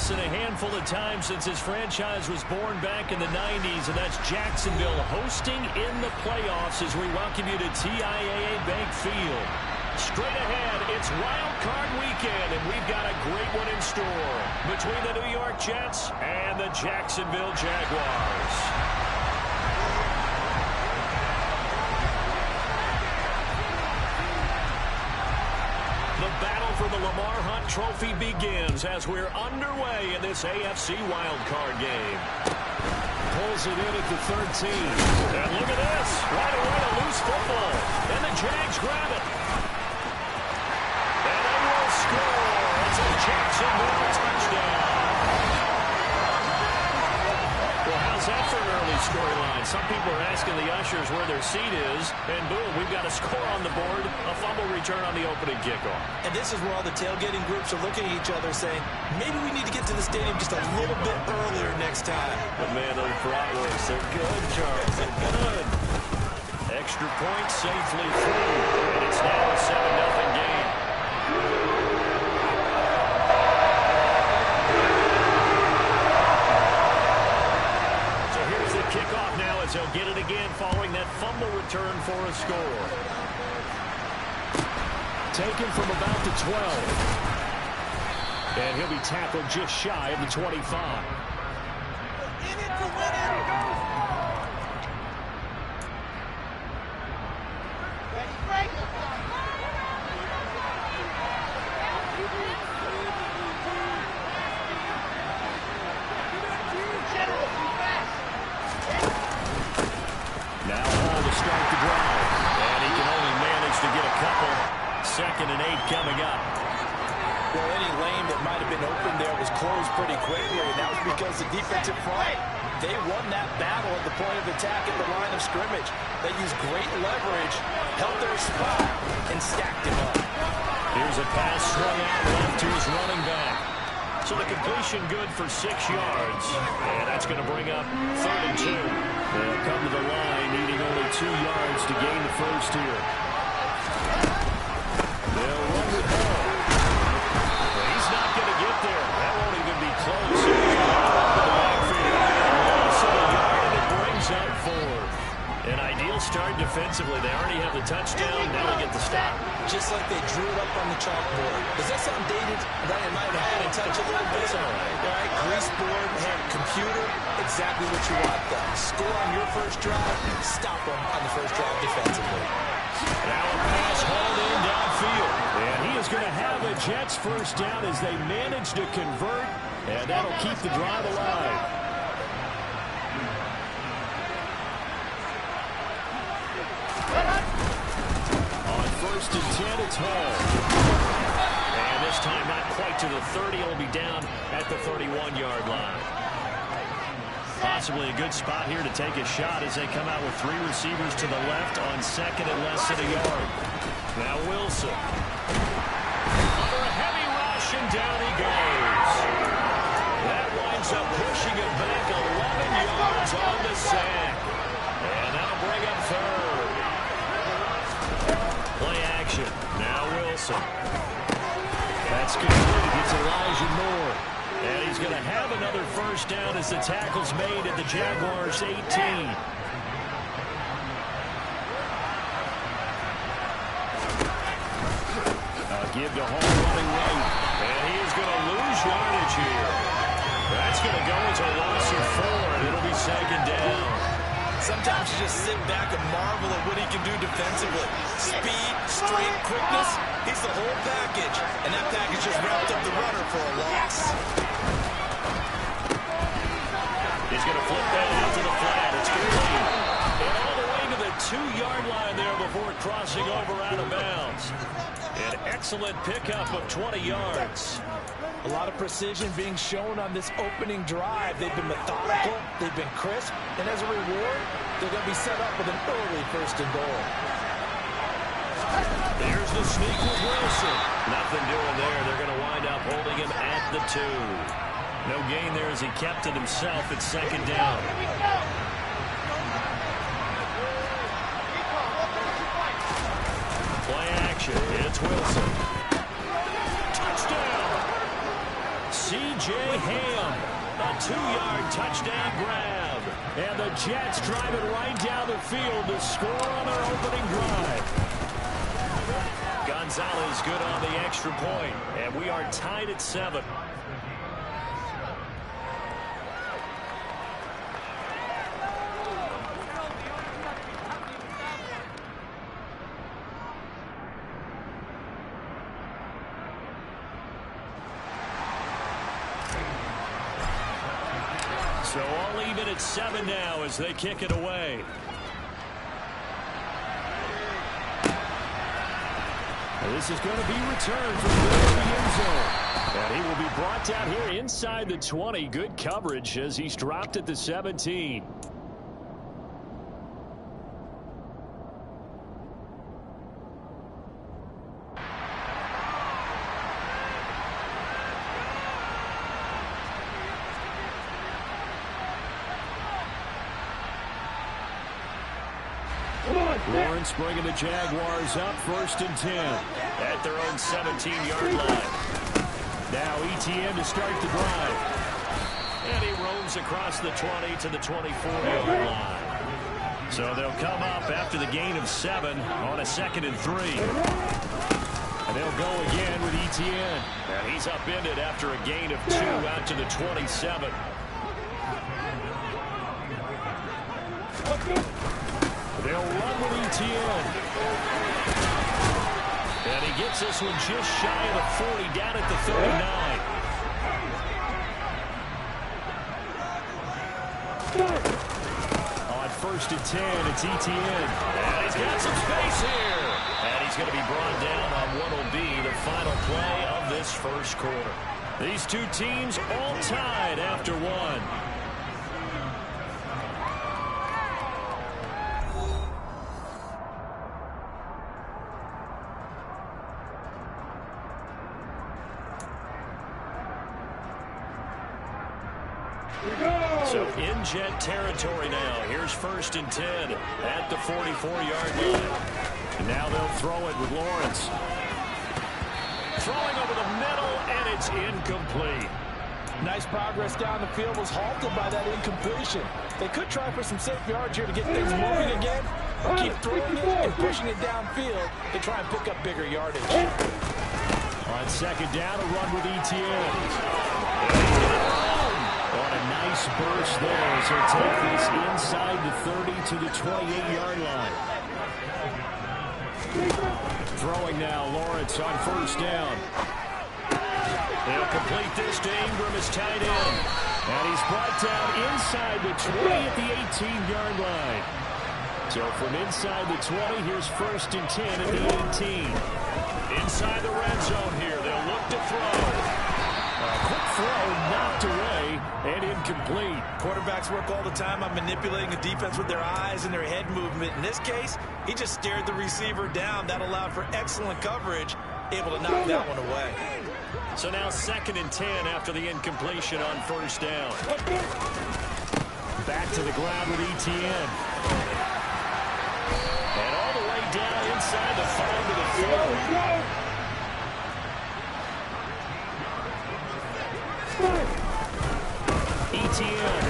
this in a handful of times since his franchise was born back in the 90s, and that's Jacksonville hosting in the playoffs as we welcome you to TIAA Bank Field. Straight ahead, it's Wild Card Weekend, and we've got a great one in store between the New York Jets and the Jacksonville Jaguars. The battle for the Lamar Hunt Trophy begins as we're underway in this AFC wildcard game. Pulls it in at the 13. And look at this. Right away, a loose football. And the Jags grab it. And they will score. It's a Jacksonville touchdown. Well, how's that for an early storyline? Some people are asking the ushers where their seat is, and boom, we've got a score on the board, a fumble return on the opening kickoff. And this is where all the tailgating groups are looking at each other saying, maybe we need to get to the stadium just a little bit earlier next time. But man, those bratwursts, they're good, Charles. They're good. Extra point safely through, and it's now a 7-0 game. Kickoff now as they'll get it again following that fumble return for a score. Taken from about the 12. And he'll be tackled just shy of the 25. In it to win it. Second and 8 coming up. Well, any lane that might have been open there was closed pretty quickly, and that was because the defensive front, they won that battle at the point of attack at the line of scrimmage. They used great leverage, held their spot, and stacked him up. Here's a pass swung out left to his running back. So the completion good for 6 yards, and that's going to bring up 3rd and 2. They'll come to the line needing only 2 yards to gain the first here. They'll run the ball. He's not going to get there. That won't even be close. So the yard, and it brings up 4. An ideal start defensively. They already have the touchdown. Now they get the stop. Just like they drew it up on the chalkboard. Does that sound dated? That it might have and touch a little bit. All right, grease board, computer, exactly what you want. Score on your first drive, stop them on the first drive defensively. Now a pass hauled in downfield. And he is going to have a Jets first down as they manage to convert. And that'll keep the drive alive. On 1st and 10, it's Hall. And this time not quite to the 30. It'll be down at the 31-yard line. Possibly a good spot here to take a shot as they come out with 3 receivers to the left on 2nd and less than a yard. Now Wilson. Under a heavy rush, and down he goes. That winds up pushing it back 11 yards on the sack. And that'll bring up 3rd. Play action. Now Wilson. That's good. Gets Elijah Moore. And he's going to have another first down as the tackle's made at the Jaguars 18. Give to Hall running right. And he is going to lose yardage here. That's going to go as a loss of 4, and it'll be 2nd down. Sometimes you just sit back and marvel at what he can do defensively. Speed, strength, quickness, he's the whole package. And that package just wrapped up the runner for a loss. He's going to flip that out to the flat. It's complete. And all the way to the 2-yard line there before crossing over out of bounds. An excellent pickup of 20 yards. A lot of precision being shown on this opening drive. They've been methodical, they've been crisp, and as a reward, they're going to be set up with an early 1st and goal. There's the sneak with Wilson. Nothing doing there. They're going to wind up holding him at the 2. No gain there as he kept it himself at 2nd down. Play action. It's Wilson. Touchdown. C.J. A.J. Ham, a 2-yard touchdown grab. And the Jets drive it right down the field to score on their opening drive. Gonzalez good on the extra point, and we are tied at 7. So all even at 7 now as they kick it away. And this is going to be returned from the end zone. And he will be brought down here inside the 20. Good coverage as he's dropped at the 17. Lawrence bringing the Jaguars up 1st and 10 at their own 17-yard line. Now ETN to start the drive. And he roams across the 20 to the 24-yard line. So they'll come up after the gain of 7 on a 2nd and 3. And they'll go again with ETN. And he's upended after a gain of 2 out to the 27. They'll run with ETN. And he gets this one just shy of the 40, down at the 39. On 1st and 10, it's ETN. And he's got some space here. And he's going to be brought down on what will be the final play of this first quarter. These two teams all tied after 1. So in Jet territory now. Here's 1st and 10 at the 44-yard line. And now they'll throw it with Lawrence. Throwing over the middle, and it's incomplete. Nice progress down the field, was halted by that incompletion. They could try for some safe yards here to get things moving again, or keep throwing it and pushing it downfield to try and pick up bigger yardage. On 2nd down, a run with ETN. On a nice burst there as he'll take this inside the 30 to the 28-yard line. Throwing now, Lawrence on 1st down. They'll complete this to Ingram as tight end. And he's brought down inside the 20 at the 18-yard line. So from inside the 20, here's 1st and 10 at the 18. Inside the red zone here, they'll look to throw. A quick throw knocked away and incomplete. Quarterbacks work all the time on manipulating the defense with their eyes and their head movement. In this case, he just stared the receiver down. That allowed for excellent coverage, able to knock that one away. So now 2nd and 10 after the incompletion on 1st down. Back to the ground with ETN. And all the way down inside the 5 to the 4. ETN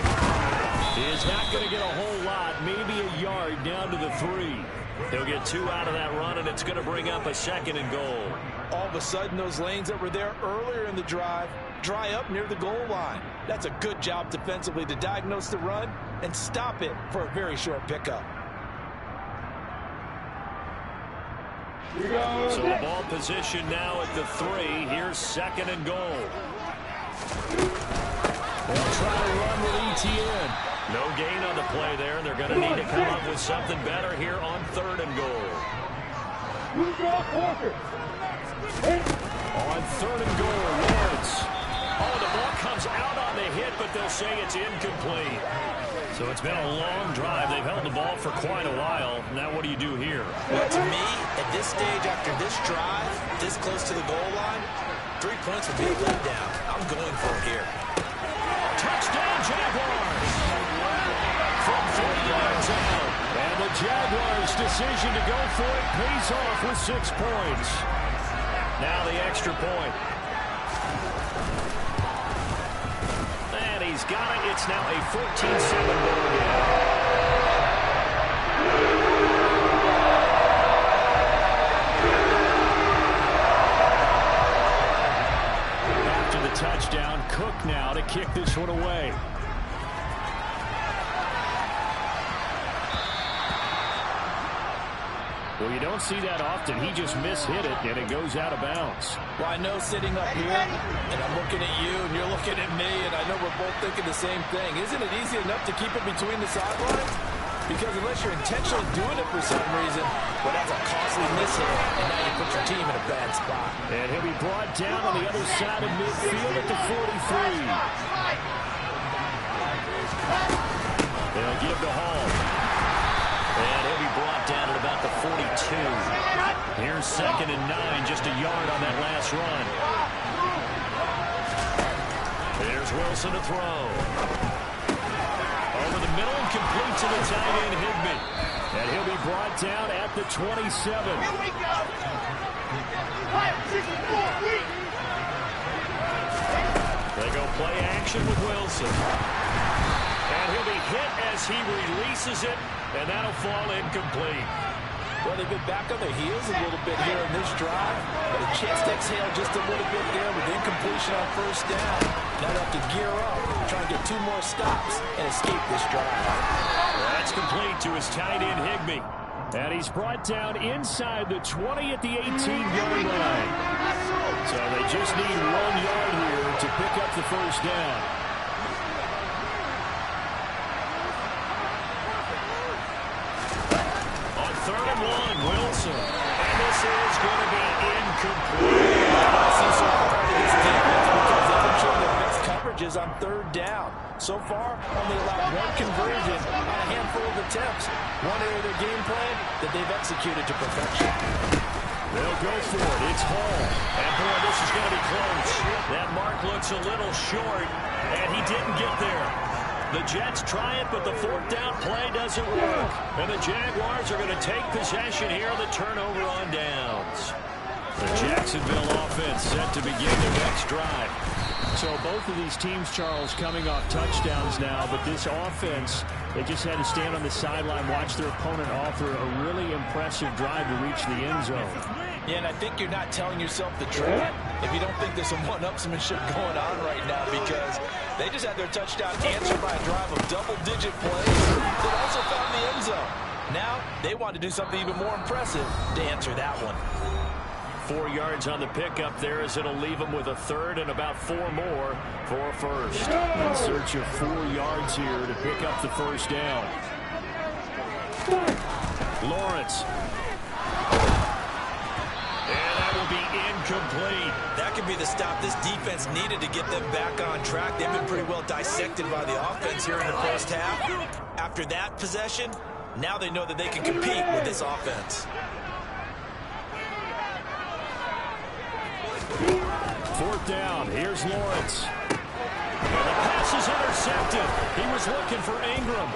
is not going to get a whole lot, maybe a yard down to the 3. He'll get 2 out of that run, and it's going to bring up a 2nd and goal. All of a sudden, those lanes that were there earlier in the drive dry up near the goal line. That's a good job defensively to diagnose the run and stop it for a very short pickup. So the ball position now at the 3. Here's 2nd and goal. They'll try to run with ETN. No gain on the play there, and they're going to need to come up with something better here on 3rd and goal. On 3rd and goal, Lawrence. Oh, the ball comes out on the hit, but they'll say it's incomplete. So it's been a long drive. They've held the ball for quite a while. Now what do you do here? Well, to me, at this stage, after this drive, this close to the goal line, 3 points would be a letdown. I'm going for it here. Touchdown, Jaguars! From 40 yards out. And the Jaguars' decision to go for it pays off with 6 points. Now the extra point. He's got it. It's now a 14-7 ball game. After the touchdown, Cook now to kick this one away. Well, you don't see that often. He just mishit it, and it goes out of bounds. Well, I know sitting up here, and I'm looking at you, and you're looking at me, and I know we're both thinking the same thing. Isn't it easy enough to keep it between the sidelines? Because unless you're intentionally doing it for some reason, well, that's a costly mishit, and now you put your team in a bad spot. And he'll be brought down on the other side of midfield at the 43. They'll give to Hall. And he'll be brought down at about the 42. Here's 2nd and 9, just a yard on that last run. There's Wilson to throw. Over the middle and complete to the tight end, Higbee. And he'll be brought down at the 27. Here we go. They go play action with Wilson. And he'll be hit as he releases it, and that'll fall incomplete. Well, they've been back on their heels a little bit here in this drive, but a chance to exhale just a little bit there with incompletion on 1st down. Now they have to gear up, try and get 2 more stops, and escape this drive. That's complete to his tight end, Higbee. And he's brought down inside the 20 at the 18-yard line. So they just need 1 yard here to pick up the 1st down. On 3rd and 1, Wilson. And this is going to be incomplete. I see so far in this defense because they've been showing their best coverages on 3rd down. So far, only allowed 1 conversion on a handful of attempts. One area of their game plan that they've executed to perfection. They'll go for it. It's Hall. And, boy, this is going to be close. That mark looks a little short, and he didn't get there. The Jets try it, but the 4th down play doesn't work. And the Jaguars are going to take possession here on the turnover on downs. The Jacksonville offense set to begin their next drive. So both of these teams, Charles, coming off touchdowns now, but this offense, they just had to stand on the sideline, watch their opponent offer a really impressive drive to reach the end zone. Yeah, and I think you're not telling yourself the truth if you don't think there's some one-upsmanship going on right now, because they just had their touchdown answered by a drive of double-digit plays that also found the end zone. Now they want to do something even more impressive to answer that one. 4 yards on the pickup there as it'll leave them with a 3rd and about 4 more for a 1st. In search of 4 yards here to pick up the 1st down. Lawrence. And that will be incomplete. That could be the stop this defense needed to get them back on track. They've been pretty well dissected by the offense here in the 1st half. After that possession, now they know that they can compete with this offense. 4th down. Here's Lawrence. And the pass is intercepted. He was looking for Ingram.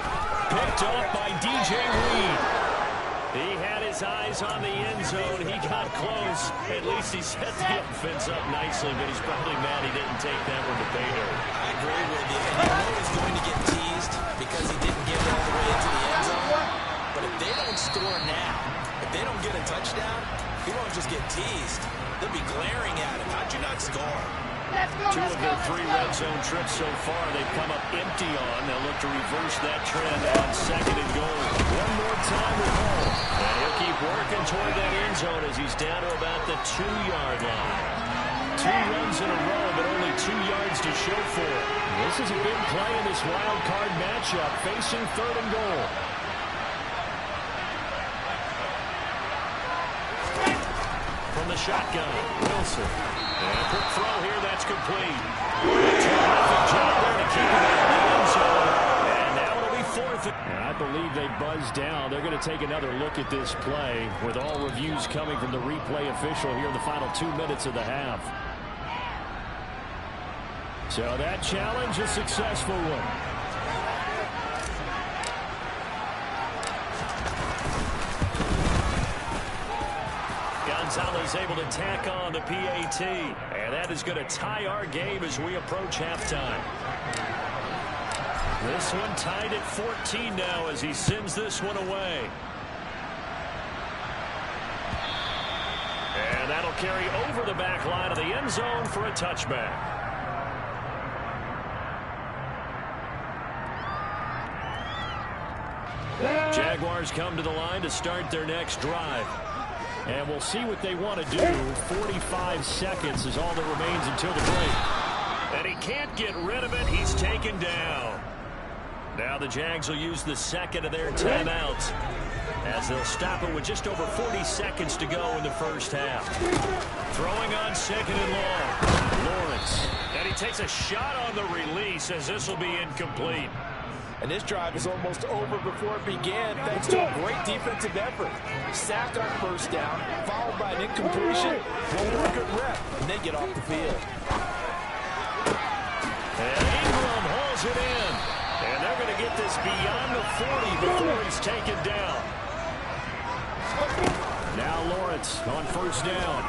Picked up by DJ Reed. He had his eyes on the end zone. He got close. At least he set the offense up nicely, but he's probably mad he didn't take that one to pay dirt. I agree with you. And you know he's going to get teased because he didn't get all the way into the end zone. But if they don't score now, if they don't get a touchdown, he won't just get teased. They'll be glaring at him. How'd you not score? 2 of their 3 red zone trips so far they've come up empty on. They'll look to reverse that trend on 2nd and goal. One more time with Hall. And he'll keep working toward that end zone as he's down to about the 2-yard line. 2 runs in a row, but only 2 yards to show for it. This is a big play in this wild card matchup, facing 3rd and goal. From the shotgun, Wilson. And a quick throw here, that's complete. Terrific job there to keep it out of the end zone. And now it'll be 4th. And I believe they buzzed down. They're going to take another look at this play with all reviews coming from the replay official here in the final 2 minutes of the half. So that challenge, a successful one. Gonzalez able to tack on the PAT. And that is going to tie our game as we approach halftime. This one tied at 14 now as he sends this one away. And that'll carry over the back line of the end zone for a touchback. Jaguars come to the line to start their next drive. And we'll see what they want to do. 45 seconds is all that remains until the break. And he can't get rid of it. He's taken down. Now the Jags will use the second of their timeouts as they'll stop it with just over 40 seconds to go in the first half. Throwing on second and long. Lawrence. And he takes a shot on the release as this will be incomplete. And this drive is almost over before it began thanks to a great defensive effort. Sack on first down, followed by an incompletion. One more good rep, and they get off the field. And Ingram hauls it in. And they're going to get this beyond the 40 before he's taken down. Now Lawrence on first down.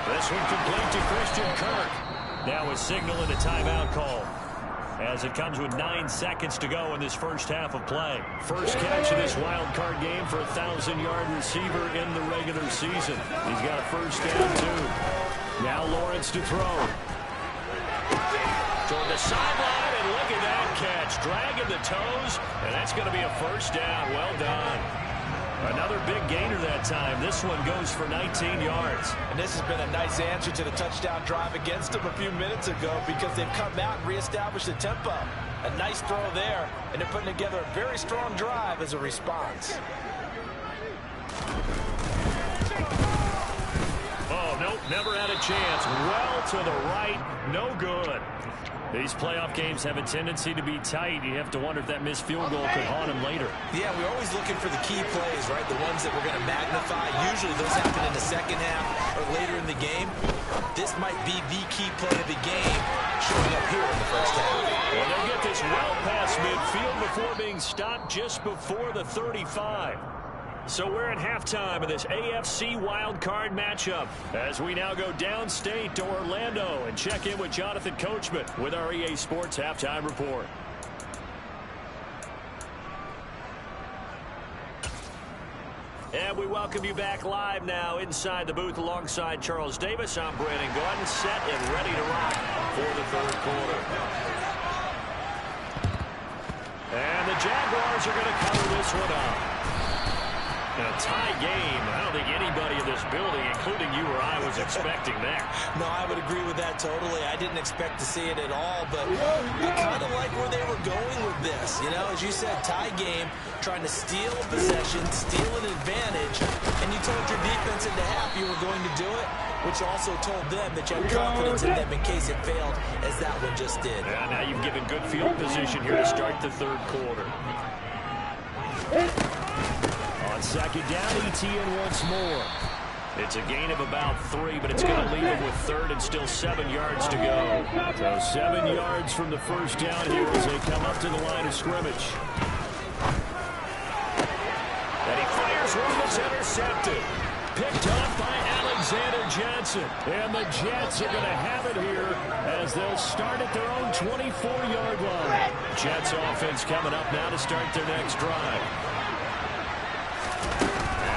This one complete to Christian Kirk. Now a signal and a timeout call as it comes with 9 seconds to go in this first half of play. First catch of this wild card game for a 1,000-yard receiver in the regular season. He's got a first down, too. Now Lawrence to throw. Toward the sideline, and look at that catch. Dragging the toes, and that's going to be a first down. Well done. Another big gainer that time. This one goes for 19 yards. And this has been a nice answer to the touchdown drive against them a few minutes ago because they've come out and reestablished the tempo. A nice throw there, and they're putting together a very strong drive as a response. Oh, nope, never had a chance. Well to the right, no good. These playoff games have a tendency to be tight. You have to wonder if that missed field goal could haunt him later. Yeah, we're always looking for the key plays, right? The ones that we're going to magnify. Usually those happen in the second half or later in the game. This might be the key play of the game showing up here in the first half. Well, they'll get this well past midfield before being stopped just before the 35. So we're at halftime of this AFC wildcard matchup as we now go downstate to Orlando and check in with Jonathan Coachman with our EA Sports Halftime Report. And we welcome you back live now inside the booth alongside Charles Davis. I'm Brandon Gordon, set and ready to rock for the third quarter. And the Jaguars are going to cover this one up. In a tie game, I don't think anybody in this building, including you or I, was expecting that. No, I would agree with that totally. I didn't expect to see it at all, but I kind of like where they were going with this. You know, as you said, tie game, trying to steal a possession, steal an advantage, and you told your defense in the half you were going to do it, which also told them that you had confidence in them in case it failed, as that one just did. And now you've given good field position here to start the third quarter. On second down, ETN once more. It's a gain of about 3, but it's going to leave him with third and still 7 yards to go. So 7 yards from the first down here as they come up to the line of scrimmage. And he fires one that's intercepted. Picked up by Alexander Johnson. And the Jets are going to have it here as they'll start at their own 24-yard line. Jets offense coming up now to start their next drive.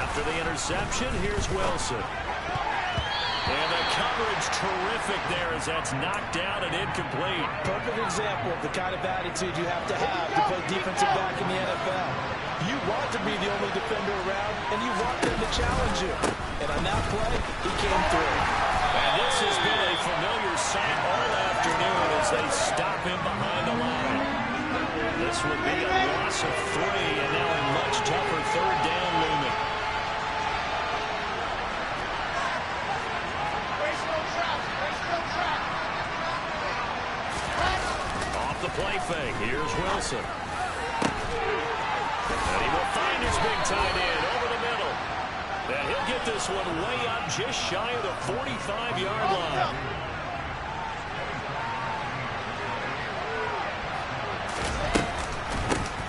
After the interception, here's Wilson. And the coverage terrific there as that's knocked down and incomplete. Perfect example of the kind of attitude you have to play defensive back in the NFL. You want to be the only defender around, and you want them to challenge you. And on that play, he came through. And this has been a familiar sight all afternoon as they stop him behind the line. This would be a loss of 3, and now a much tougher third down looming. Off the play fake, here's Wilson. And he will find his big tight end over the middle. And he'll get this one way up just shy of the 45-yard line.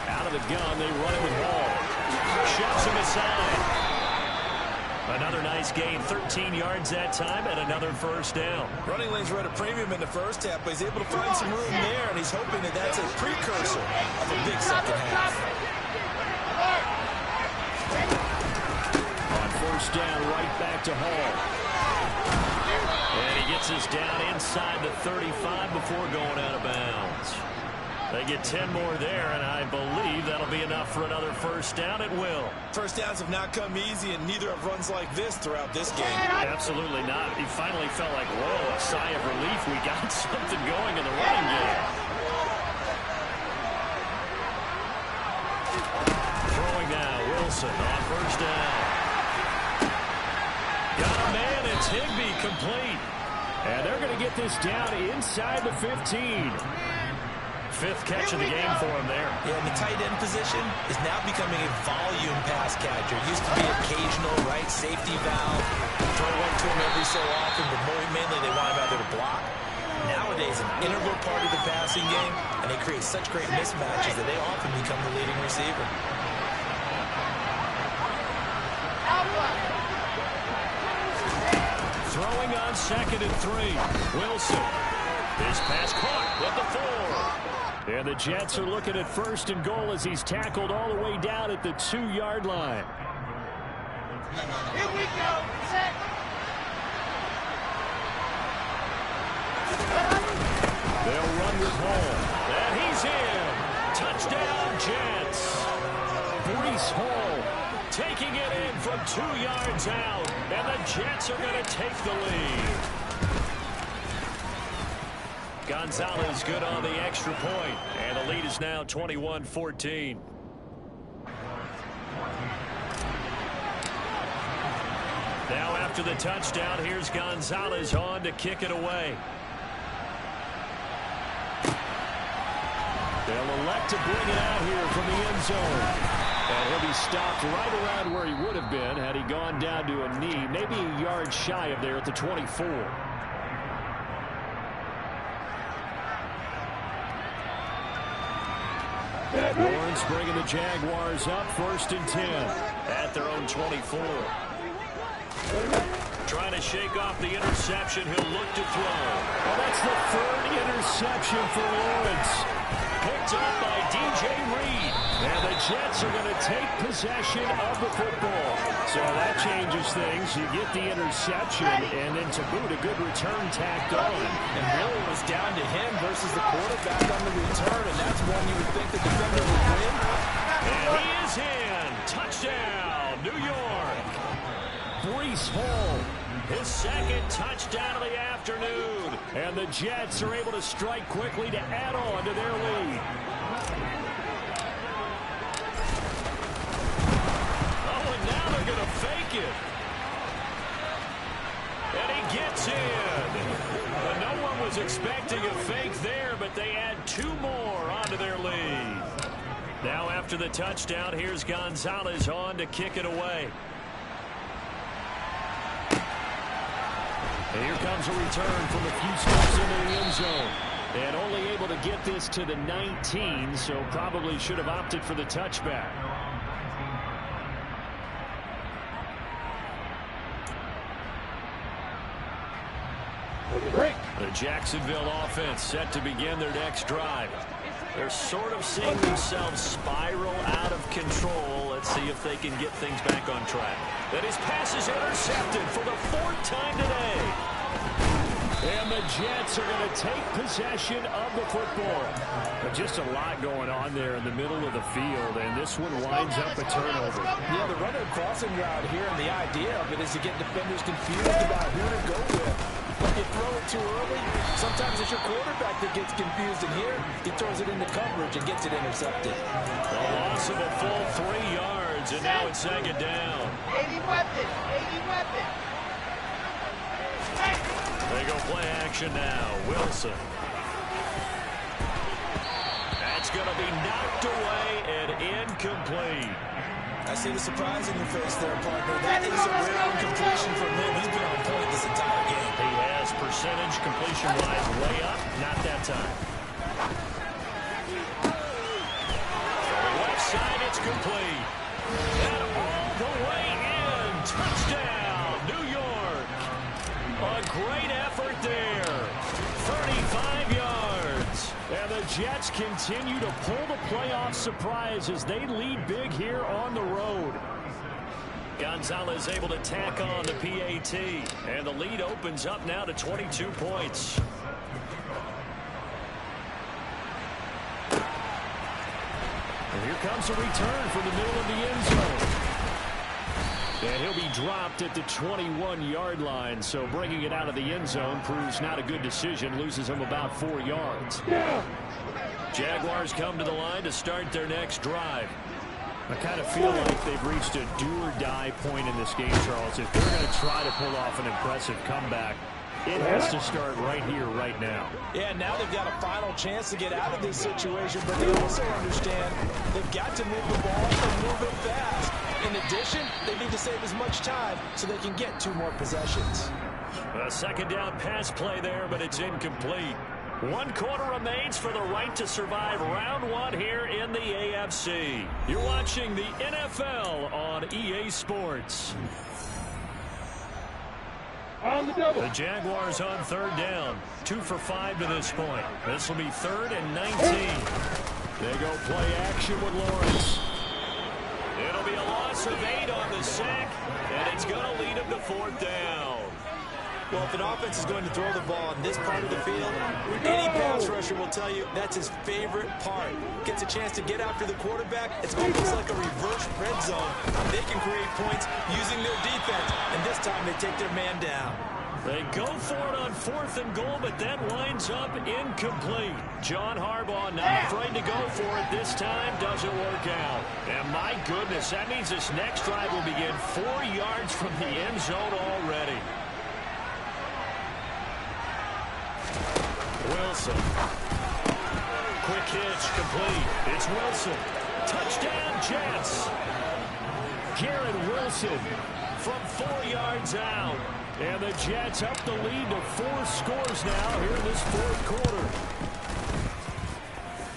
Out of the gun, they run it with Hall. Shoves him aside. Another nice gain, 13 yards that time, and another first down. Running lanes were at a premium in the first half, but he's able to find some room there, and he's hoping that that's a precursor of a big second half. On first down, right back to Hall. And he gets us down inside the 35 before going out of bounds. They get 10 more there, and I believe that'll be enough for another first down. It will. First downs have not come easy, and neither have runs like this throughout this game. Absolutely not. He finally felt like, whoa, a sigh of relief. We got something going in the running game. Throwing now, Wilson on first down. Got a man, it's Higbee, complete. And they're going to get this down inside the 15. Fifth catch of the game for him there. Yeah, and the tight end position is now becoming a volume pass catcher. It used to be occasional, right, safety valve. Throw one to him every so often, but mainly they want him out there to block. Nowadays, an integral part of the passing game, and they create such great mismatches that they often become the leading receiver. Throwing on 2nd and 3. Wilson. His pass caught at the 4. And the Jets are looking at 1st and goal as he's tackled all the way down at the 2-yard line. Here we go. Set. They'll run with Hall. And he's in. Touchdown, Jets. Breece Hall taking it in from 2 yards out. And the Jets are going to take the lead. Gonzalez good on the extra point, and the lead is now 21-14. Now after the touchdown, here's Gonzalez on to kick it away. They'll elect to bring it out here from the end zone. And he'll be stopped right around where he would have been had he gone down to a knee, maybe a yard shy of there at the 24. Lawrence bringing the Jaguars up 1st and 10 at their own 24. Trying to shake off the interception. He'll look to throw. Well, that's the 3rd interception for Lawrence. Picked up by DJ Reed. And the Jets are going to take possession of the football. So that changes things. You get the interception, and then to boot, a good return tacked on. And really it was down to him versus the quarterback on the return, and that's one you would think the defender would win. And he is in. Touchdown, New York. Breece Hall, his 2nd touchdown of the afternoon. And the Jets are able to strike quickly to add on to their lead. Oh, and now they're going to fake it. And he gets in. But no one was expecting a fake there, but they add 2 more onto their lead. Now after the touchdown, here's Gonzalez on to kick it away. And here comes a return from a few steps into the end zone. And only able to get this to the 19, so probably should have opted for the touchback. The Jacksonville offense set to begin their next drive. They're sort of seeing themselves spiral out of control. Let's see if they can get things back on track. Then his pass is intercepted for the 4th time today. And the Jets are going to take possession of the football. But just a lot going on there in the middle of the field, and this one winds up a turnover. Yeah, the running crossing route here, and the idea of it is to get defenders confused about who to go with. When you throw it too early, sometimes it's your quarterback that gets confused, and here he throws it into coverage and gets it intercepted. A loss of a full 3 yards, and now it's 2nd down. 80 weapon. 80 weapon. They go play action now. Wilson. That's going to be knocked away and incomplete. I see the surprise in your face there, partner. That is a rare incompletion from him. He's been on point this entire game. He has percentage completion-wise way up. Not that time. From the left side, it's complete. And all the way in. Touchdown. Jets continue to pull the playoff surprise as they lead big here on the road. Gonzalez able to tack on the PAT, and the lead opens up now to 22 points. And here comes a return from the middle of the end zone. And he'll be dropped at the 21-yard line, so bringing it out of the end zone proves not a good decision, loses him about 4 yards. Jaguars come to the line to start their next drive. I kind of feel like they've reached a do-or-die point in this game, Charles. If they're going to try to pull off an impressive comeback, it has to start right here, right now. Yeah, now they've got a final chance to get out of this situation, but they also understand they've got to move the ball and move it fast. In addition, they need to save as much time so they can get 2 more possessions. A second down pass play there, but it's incomplete. 1 quarter remains for the right to survive round 1 here in the AFC. You're watching the NFL on EA Sports. On the double. The Jaguars on 3rd down. 2 for 5 to this point. This will be 3rd and 19. They go play action with Lawrence. It'll be a loss of 8 on the sack, and it's going to lead him to 4th down. Well, if an offense is going to throw the ball in this part of the field, any pass rusher will tell you that's his favorite part. Gets a chance to get after the quarterback. It's almost like a reverse red zone. They can create points using their defense, and this time they take their man down. They go for it on 4th and goal, but that winds up incomplete. John Harbaugh not afraid to go for it this time. Doesn't work out. And my goodness, that means this next drive will begin 4 yards from the end zone already. Wilson. Quick hitch, complete. It's Wilson. Touchdown, Jets. Garrett Wilson from 4 yards out. And the Jets up the lead to 4 scores now here in this 4th quarter.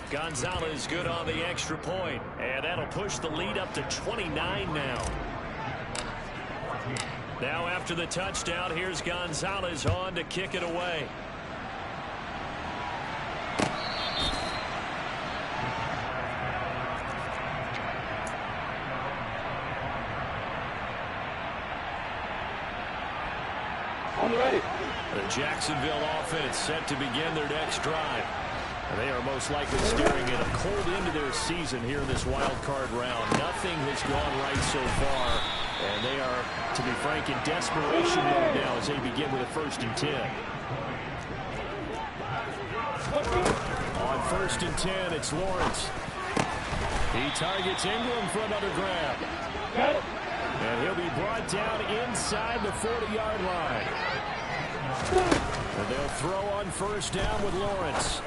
Gonzalez good on the extra point. And that'll push the lead up to 29 now. Now after the touchdown, here's Gonzalez on to kick it away. The Jacksonville offense set to begin their next drive. And they are most likely staring at a cold end to their season here in this wild card round. Nothing has gone right so far. And they are, to be frank, in desperation mode now as they begin with a 1st and 10. On 1st and 10, it's Lawrence. He targets Ingram for another grab. And he'll be brought down inside the 40-yard line. And they'll throw on 1st down with Lawrence.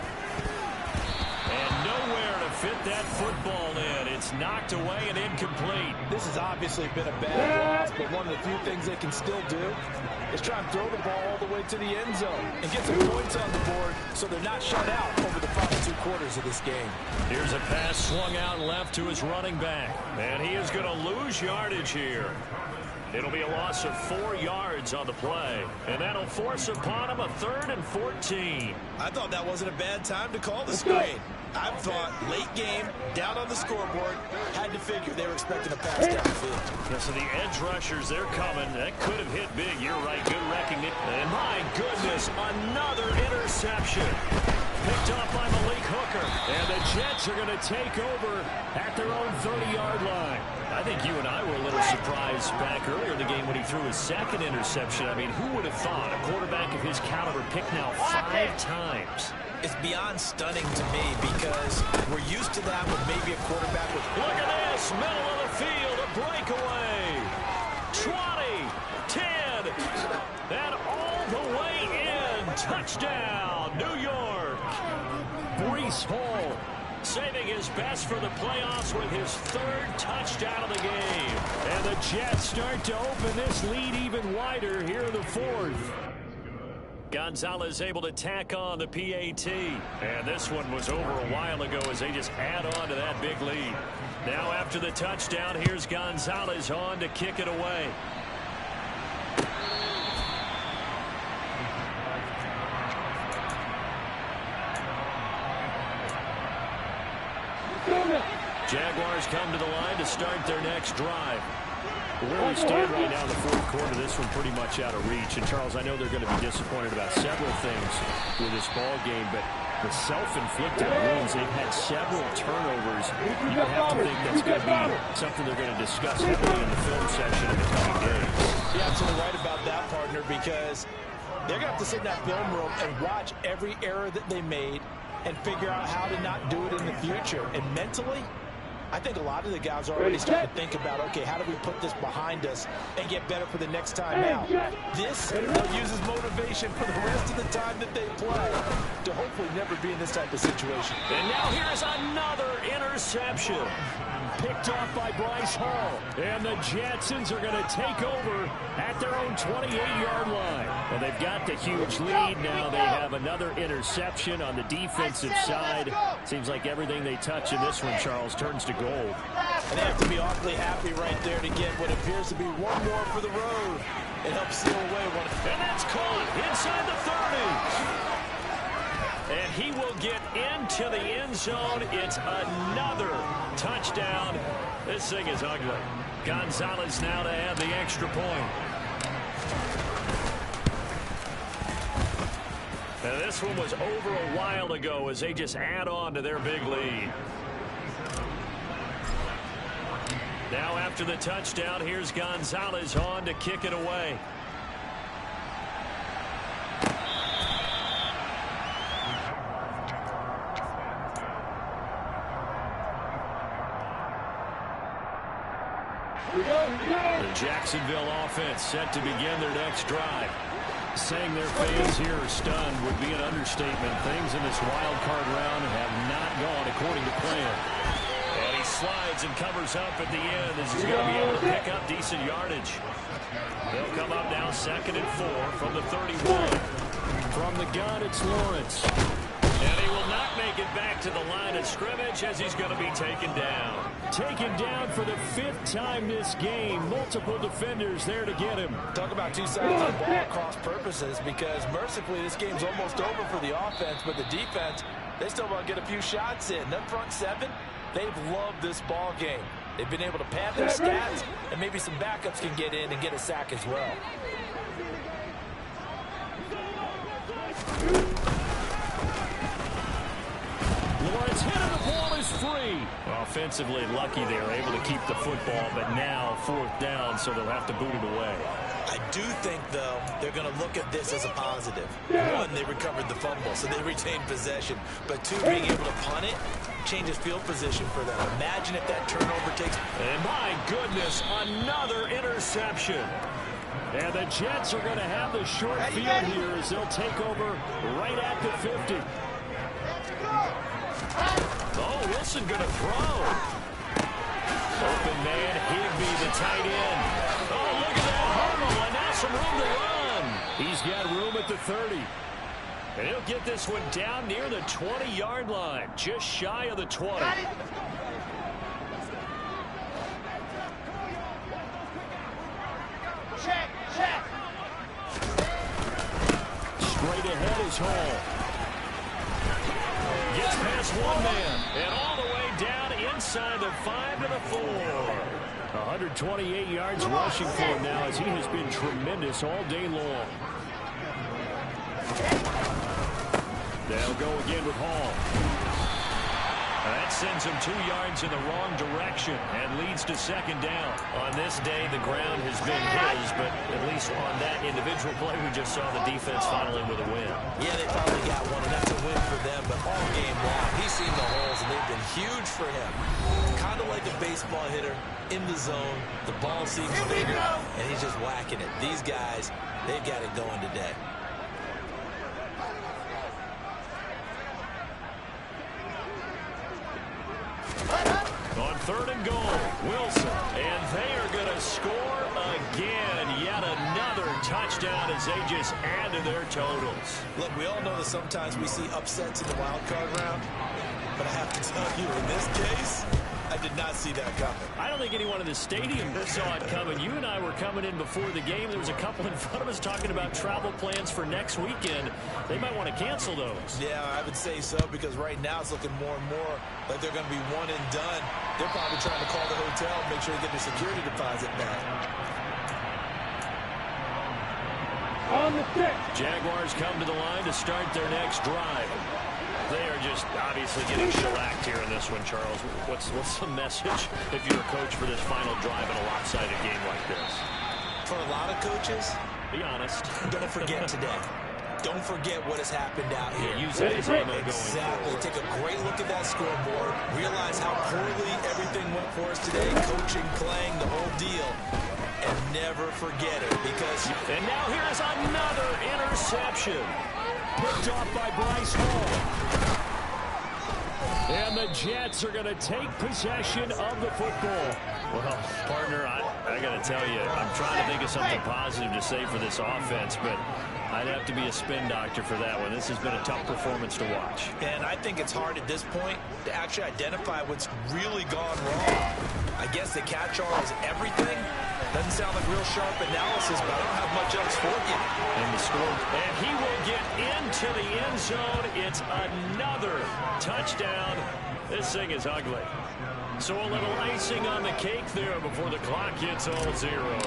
And nowhere to fit that football in. It's knocked away and incomplete. This has obviously been a bad loss, but one of the few things they can still do is try and throw the ball all the way to the end zone and get some points on the board so they're not shut out over the final 2 quarters of this game. Here's a pass swung out left to his running back. And he is going to lose yardage here. It'll be a loss of 4 yards on the play. And that'll force upon him a 3rd and 14. I thought that wasn't a bad time to call the screen. I thought late game, down on the scoreboard, had to figure they were expecting a pass down the field. Yeah, so the edge rushers, they're coming. That could have hit big. You're right. Good recognition. And my goodness, another interception. Picked off by Malik Hooker. And the Jets are going to take over at their own 30-yard line. I think you and I were a little surprised back earlier in the game when he threw his 2nd interception. I mean, who would have thought a quarterback of his caliber picked now 5 times? It's beyond stunning to me because we're used to that with maybe a quarterback with... Look at this, middle of the field, a breakaway. 20, 10, and all the way in. Touchdown, New York. Breece Hall saving his best for the playoffs with his 3rd touchdown of the game. And the Jets start to open this lead even wider here in the 4th. Gonzalez able to tack on the PAT. And this one was over a while ago as they just add on to that big lead. Now after the touchdown, here's Gonzalez on to kick it away. come to the line to start their next drive. Where we stand right now in the fourth quarter, this one pretty much out of reach. And, Charles, I know they're going to be disappointed about several things with this ball game, but the self-inflicted wounds, they've had several turnovers. You have to think that's going to be something they're going to discuss heavily in the film section in the coming days. You're absolutely right about that, partner, because they're going to have to sit in that film room and watch every error that they made and figure out how to not do it in the future. And mentally, I think a lot of the guys are already starting to think about, okay, how do we put this behind us and get better for the next time out? This, they'll use as motivation for the rest of the time that they play to hopefully never be in this type of situation. And now here's another interception. Picked off by Bryce Hall. And the Jetsons are going to take over at their own 28-yard line. Well, they've got the huge lead. Now they have another interception on the defensive side. Seems like everything they touch in this one, Charles, turns to gold. And they have to be awfully happy right there to get what appears to be one more for the road and help seal away one. And that's caught inside the 30. And he will get into the end zone. It's another touchdown. This thing is ugly. Gonzalez now to add the extra point. And this one was over a while ago as they just add on to their big lead. Now after the touchdown, here's Gonzalez on to kick it away. The Jacksonville offense set to begin their next drive. Saying their fans here are stunned would be an understatement. Things in this wild card round have not gone according to plan. And he slides and covers up at the end as he's going to be able to pick up decent yardage. They'll come up now 2nd and 4 from the 31. From the gun, it's Lawrence. And he will not make it back to the line of scrimmage as he's going to be taken down. Taken down for the 5th time this game. Multiple defenders there to get him. Talk about two sides of the ball cross purposes, because mercifully this game's almost over for the offense, but the defense, they still want to get a few shots in. Them front seven, they've loved this ball game. They've been able to pad their stats, and maybe some backups can get in and get a sack as well. Lawrence hit and the ball is free. Offensively lucky they were able to keep the football, but now 4th down, so they'll have to boot it away. I do think, though, they're going to look at this as a positive. One, they recovered the fumble, so they retained possession. But two, being able to punt it changes field position for them. Imagine if that turnover takes... And my goodness, another interception. And the Jets are going to have the short field here as they'll take over right at the 50. Oh, Wilson going to throw. Open man, Higbee, the tight end. Oh, look at that hurdle, and now some room to run. He's got room at the 30. And he'll get this one down near the 20-yard line, just shy of the 20. Check, check. Straight ahead is Hall. Gets past one man and all the way down inside the 5 to the 4. 128 yards rushing for him now as he has been tremendous all day long. They'll go again with Hall. That sends him 2 yards in the wrong direction and leads to 2nd down. On this day, the ground has been his, but at least on that individual play, we just saw the defense finally with a win. Yeah, they finally got one, and that's a win for them. But all game long, he's seen the holes, and they've been huge for him. Kind of like a baseball hitter in the zone. The ball seems bigger, and he's just whacking it. These guys, they've got it going today. On 3rd and goal, Wilson, and they are going to score again. Yet another touchdown as they just add to their totals. Look, we all know that sometimes we see upsets in the wild card round, but I have to tell you, in this case, I did not see that coming. I don't think anyone in the stadium saw it coming. You and I were coming in before the game. There was a couple in front of us talking about travel plans for next weekend. They might want to cancel those. Yeah, I would say so, because right now it's looking more and more like they're going to be one and done. They're probably trying to call the hotel and make sure they get their security deposit back. On the kick. Jaguars come to the line to start their next drive. They are just obviously getting shellacked here in this one, Charles. What's the message if you're a coach for this final drive in a lopsided game like this? For a lot of coaches, be honest. don't forget today. Don't forget what has happened out here. Yeah, use that as ammo going Exactly. forward. Take a great look at that scoreboard. Realize how poorly everything went for us today. Coaching, playing, the whole deal. And never forget it, because... And now here's another interception. Picked off by Bryce Hall. And the Jets are going to take possession of the football. Well, partner, I got to tell you, I'm trying to think of something positive to say for this offense, but I'd have to be a spin doctor for that one. This has been a tough performance to watch. And I think it's hard at this point to actually identify what's really gone wrong. I guess the catch-all is everything. Doesn't sound like real sharp analysis, but I don't have much else for you. And the score. And he will get into the end zone. It's another touchdown. This thing is ugly. So a little icing on the cake there before the clock hits all zeros.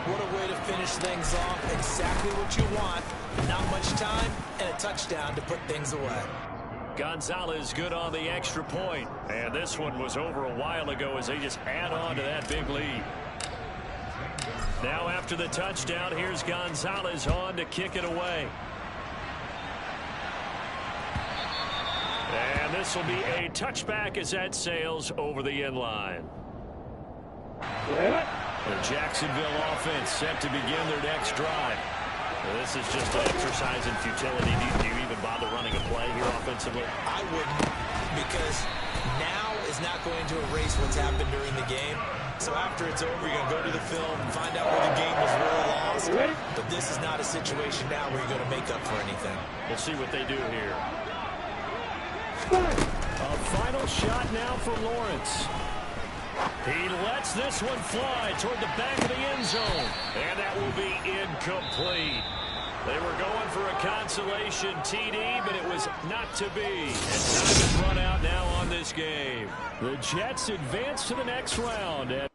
What a way to finish things off. Exactly what you want. Not much time and a touchdown to put things away. Gonzalez good on the extra point. And this one was over a while ago as they just add on to that big lead. Now after the touchdown, here's Gonzalez on to kick it away. And this will be a touchback as that sails over the end line. The Jacksonville offense set to begin their next drive. This is just an exercise in futility. Do you even bother running a play here offensively? I wouldn't, because now is not going to erase what's happened during the game. So after it's over, you're going to go to the film and find out where the game was really lost. But this is not a situation now where you're going to make up for anything. We'll see what they do here. A final shot now for Lawrence. He lets this one fly toward the back of the end zone. And that will be incomplete. They were going for a consolation TD, but it was not to be. And time is run out now on this game. The Jets advance to the next round.